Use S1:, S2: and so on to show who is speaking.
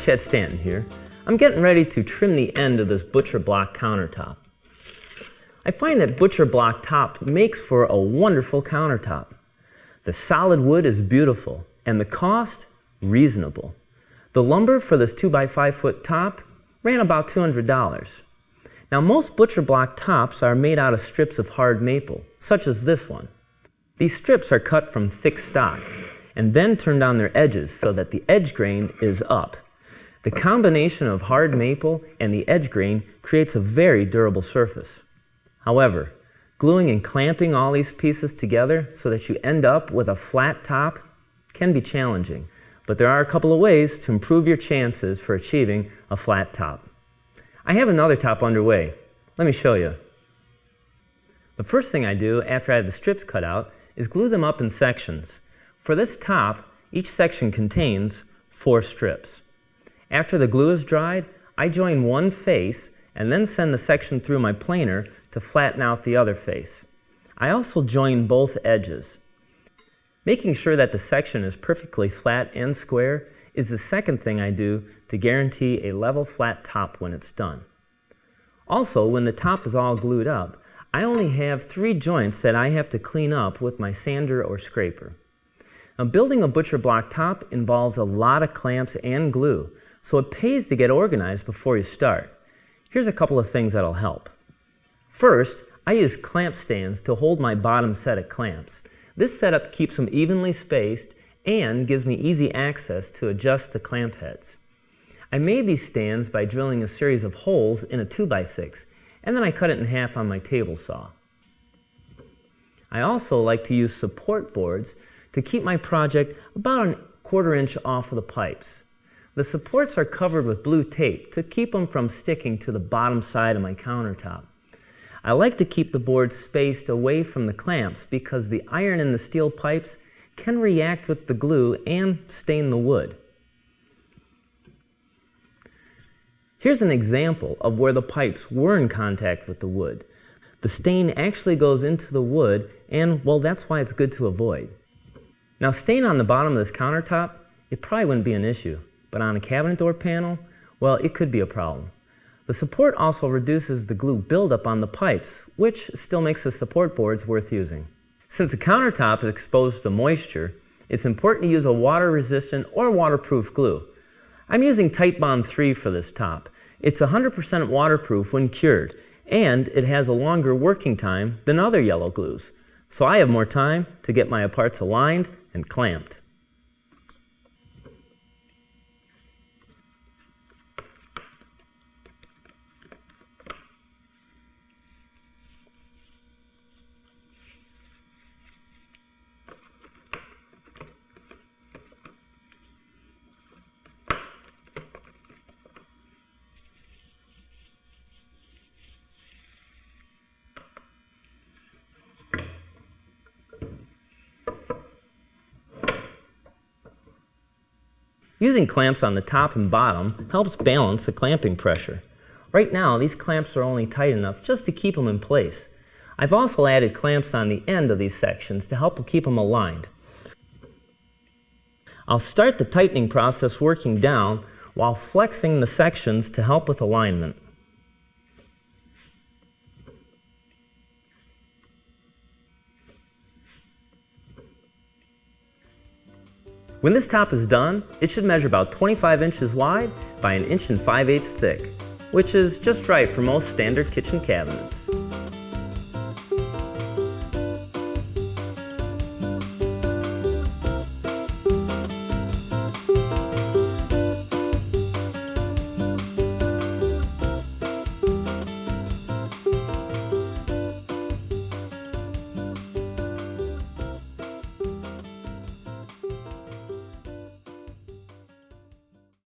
S1: Chad Stanton here. I'm getting ready to trim the end of this butcher block countertop. I find that butcher block top makes for a wonderful countertop. The solid wood is beautiful and the cost reasonable. The lumber for this 2x5 foot top ran about $200. Now most butcher block tops are made out of strips of hard maple, such as this one. These strips are cut from thick stock and then turned on their edges so that the edge grain is up. The combination of hard maple and the edge grain creates a very durable surface. However, gluing and clamping all these pieces together so that you end up with a flat top can be challenging, but there are a couple of ways to improve your chances for achieving a flat top. I have another top underway. Let me show you. The first thing I do after I have the strips cut out is glue them up in sections. For this top, each section contains 4 strips. After the glue is dried, I join one face and then send the section through my planer to flatten out the other face. I also join both edges. Making sure that the section is perfectly flat and square is the second thing I do to guarantee a level flat top when it's done. Also, when the top is all glued up, I only have 3 joints that I have to clean up with my sander or scraper. Now, building a butcher block top involves a lot of clamps and glue, so it pays to get organized before you start. Here's a couple of things that'll help. First, I use clamp stands to hold my bottom set of clamps. This setup keeps them evenly spaced and gives me easy access to adjust the clamp heads. I made these stands by drilling a series of holes in a 2x6, and then I cut it in half on my table saw. I also like to use support boards to keep my project about a 1/4 inch off of the pipes. The supports are covered with blue tape to keep them from sticking to the bottom side of my countertop. I like to keep the boards spaced away from the clamps because the iron in the steel pipes can react with the glue and stain the wood. Here's an example of where the pipes were in contact with the wood. The stain actually goes into the wood and, well, that's why it's good to avoid. Now, stain on the bottom of this countertop, it probably wouldn't be an issue, but on a cabinet door panel, well, it could be a problem. The support also reduces the glue buildup on the pipes, which still makes the support boards worth using. Since the countertop is exposed to moisture, it's important to use a water-resistant or waterproof glue. I'm using Top.mov 3 for this top. It's 100% waterproof when cured, and it has a longer working time than other yellow glues, so I have more time to get my parts aligned and clamped. Using clamps on the top and bottom helps balance the clamping pressure. Right now, these clamps are only tight enough just to keep them in place. I've also added clamps on the end of these sections to help keep them aligned. I'll start the tightening process working down while flexing the sections to help with alignment. When this top is done, it should measure about 25 inches wide by 1 5/8 inches thick, which is just right for most standard kitchen cabinets.